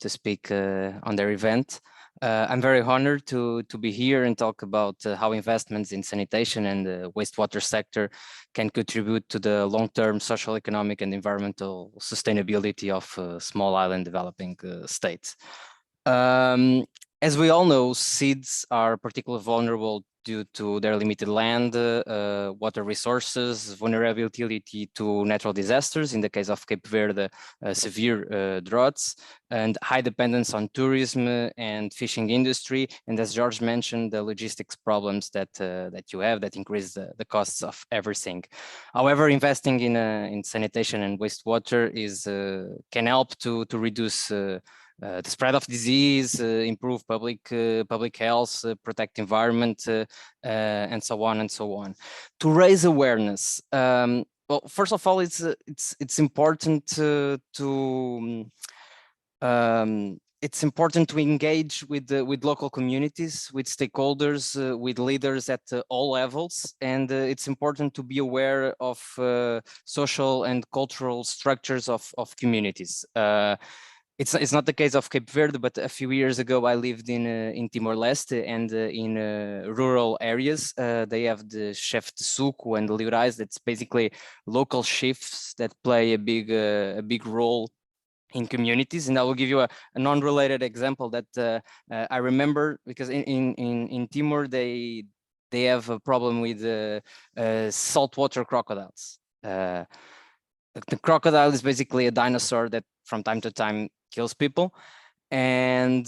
to speak on their event. I'm very honored to be here and talk about how investments in sanitation and the wastewater sector can contribute to the long-term social, economic, and environmental sustainability of small island developing states. As we all know, seeds are particularly vulnerable due to their limited land, water resources, vulnerability to natural disasters, in the case of Cape Verde, severe droughts, and high dependence on tourism and fishing industry. And as Jorge mentioned, the logistics problems that you have that increase the costs of everything. However, investing in sanitation and wastewater can help to reduce the spread of disease, improve public health, protect environment, and so on and so on. To raise awareness, well, first of all, it's important to engage with local communities, with stakeholders, with leaders at all levels, and it's important to be aware of social and cultural structures of communities. It's not the case of Cape Verde, but a few years ago I lived in Timor-Leste, and in rural areas they have the chef de suco and the livrais. That's basically local chefs that play a big role in communities. And I will give you a non-related example that I remember, because in Timor they have a problem with saltwater crocodiles. The crocodile is basically a dinosaur that from time to time kills people, and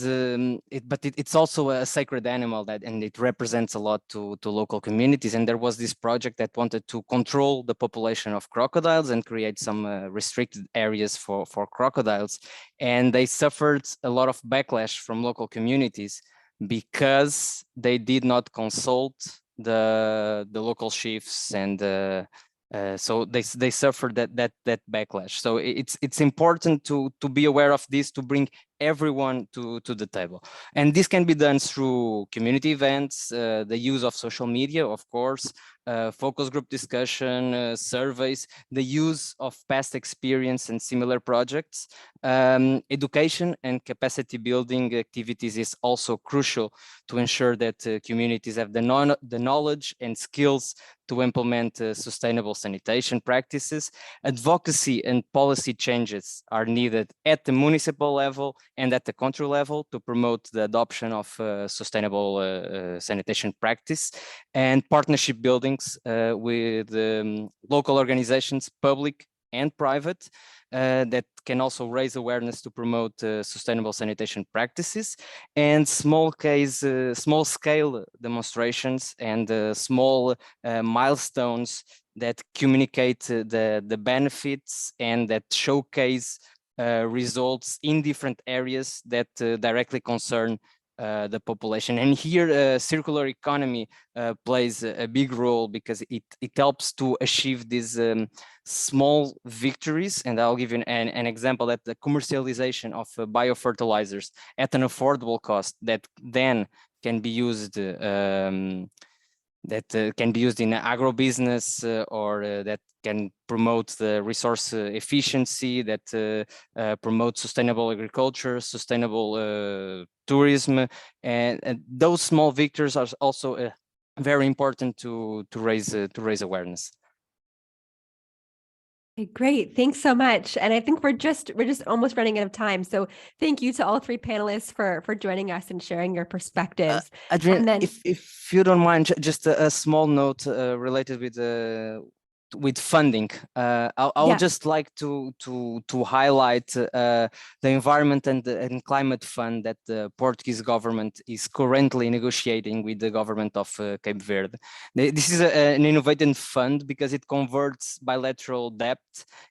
it's also a sacred animal and it represents a lot to local communities. And there was this project that wanted to control the population of crocodiles and create some restricted areas for crocodiles, and they suffered a lot of backlash from local communities because they did not consult the local chiefs, and so they suffered that backlash. So it's important to be aware of this, to bring everyone to the table. And this can be done through community events, the use of social media, of course, focus group discussion, surveys, the use of past experience and similar projects. Education and capacity building activities is also crucial to ensure that communities have the knowledge and skills to implement sustainable sanitation practices. Advocacy and policy changes are needed at the municipal level and at the country level to promote the adoption of sustainable sanitation practice, and partnership buildings with local organizations, public and private, that can also raise awareness to promote sustainable sanitation practices, and small scale demonstrations and small milestones that communicate the benefits and that showcase results in different areas that directly concern the population. And here circular economy plays a big role, because it helps to achieve these small victories. And I'll give you an example, that the commercialization of biofertilizers at an affordable cost that then can be used can be used in agribusiness, or that can promote the resource efficiency, that promotes sustainable agriculture, sustainable tourism, and those small victories are also very important to raise awareness. Okay, great, thanks so much. And I think we're just almost running out of time. So thank you to all three panelists for joining us and sharing your perspectives. Adrian, then, if you don't mind, just a small note related with funding. I would just like to highlight the Environment and Climate Fund that the Portuguese government is currently negotiating with the government of Cape Verde. This is an innovative fund because it converts bilateral debt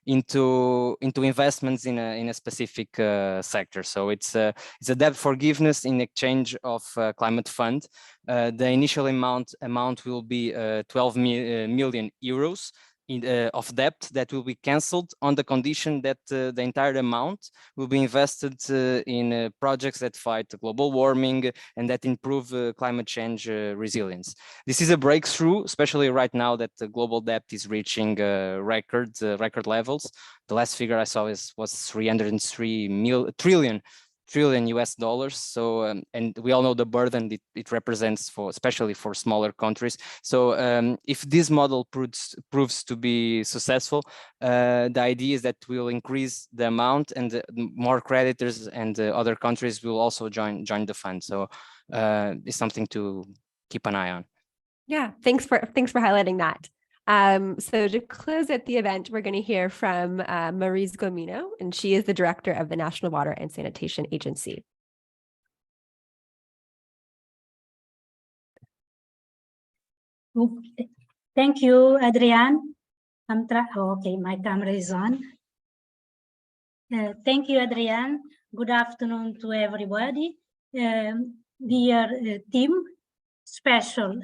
into investments in a specific sector. So it's a debt forgiveness in exchange of climate fund. The initial amount will be 12 million euros of debt that will be cancelled on the condition that the entire amount will be invested in projects that fight global warming and that improve climate change resilience. This is a breakthrough, especially right now that the global debt is reaching record levels. The last figure I saw was 303 trillion US dollars. So and we all know the burden it represents especially for smaller countries. So if this model proves to be successful, the idea is that we'll increase the amount, and more creditors and other countries will also join the fund. So it's something to keep an eye on. Yeah, thanks for highlighting that. So to close at the event, we're going to hear from Marize Gominho, and she is the director of the National Water and Sanitation Agency. Okay. Thank you, Adrian. Okay, my camera is on. Thank you, Adrian. Good afternoon to everybody. Dear team, special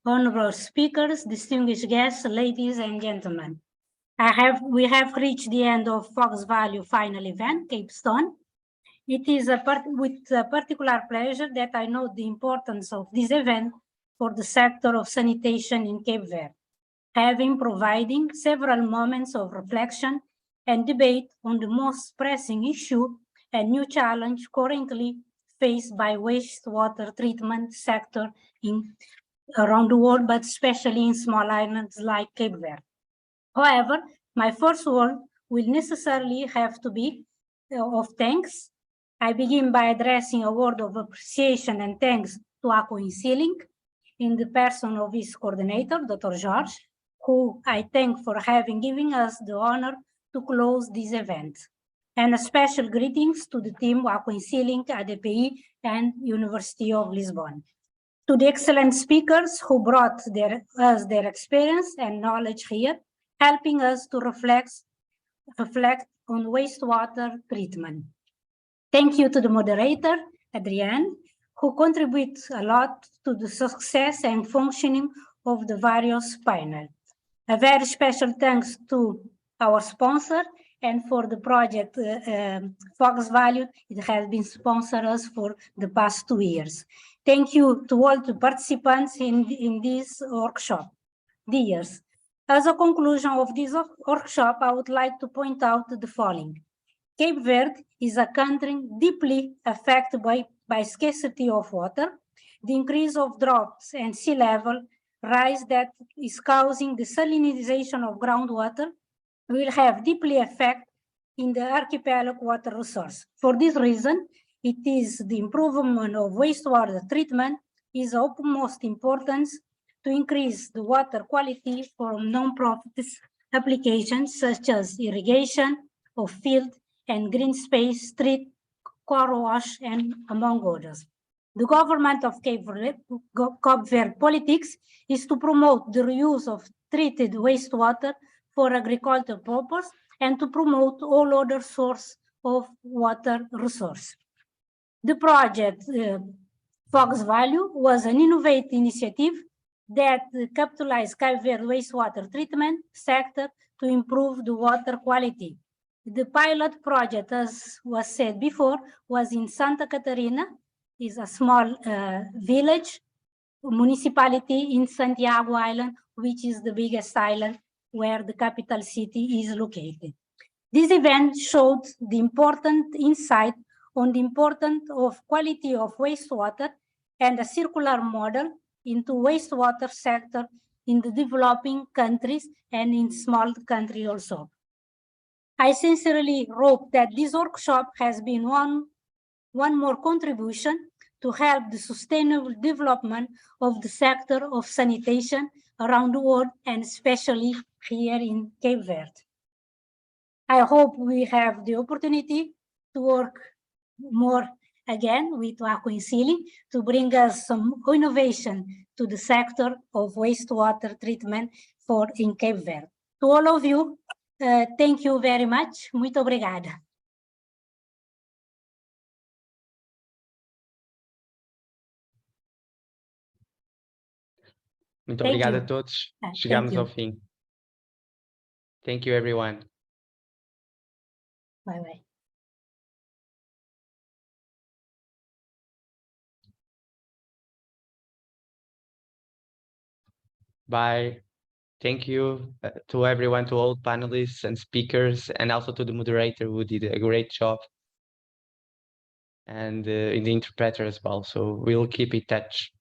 honorable speakers, distinguished guests, ladies and gentlemen. We have reached the end of Phos-Value final event, Capstone. It is with a particular pleasure that I know the importance of this event for the sector of sanitation in Cape Verde, having providing several moments of reflection and debate on the most pressing issue and new challenge currently faced by wastewater treatment sector around the world, but especially in small islands like Cape Verde. However, my first word will necessarily have to be of thanks. I begin by addressing a word of appreciation and thanks to AquaInSilico in the person of his coordinator, Dr. Jorge, who I thank for having given us the honor to close this event. And a special greetings to the team AquaInSilico, ADPI, and University of Lisbon. To the excellent speakers who brought us their experience and knowledge here, helping us to reflect on wastewater treatment. Thank you to the moderator, Adrienne, who contributes a lot to the success and functioning of the various panels. A very special thanks to our sponsor and for the project Phos-Value. It has been sponsored us for the past 2 years. Thank you to all the participants in this workshop. Dears, as a conclusion of this workshop, I would like to point out the following. Cape Verde is a country deeply affected by scarcity of water, the increase of droughts and sea level rise that is causing the salinization of groundwater will have deeply effect in the archipelago water resource. For this reason, it is the improvement of wastewater treatment is of utmost importance to increase the water quality for non-profit applications such as irrigation of field and green space, street, car wash, and among others. The government of Cape Verde politics is to promote the reuse of treated wastewater for agricultural purpose and to promote all other sources of water resource. The project Phos-Value was an innovative initiative that capitalized Cape Verde wastewater treatment sector to improve the water quality. The pilot project, as was said before, was in Santa Catarina, is a small village, municipality in Santiago Island, which is the biggest island where the capital city is located. This event showed the important insight on the importance of quality of wastewater and a circular model into wastewater sector in the developing countries and in small countries also. I sincerely hope that this workshop has been one more contribution to help the sustainable development of the sector of sanitation around the world and especially here in Cape Verde. I hope we have the opportunity to work more again with AquaInSilico to bring us some innovation to the sector of wastewater treatment in Cape Verde. To all of you, thank you very much. Muito obrigada. Muito Thank obrigado you. a todos. Thank Chegamos you. ao fim. Thank you, everyone. Bye bye. Bye. Thank you to everyone, to all panelists and speakers, and also to the moderator who did a great job, and in the interpreter as well. So we'll keep in touch.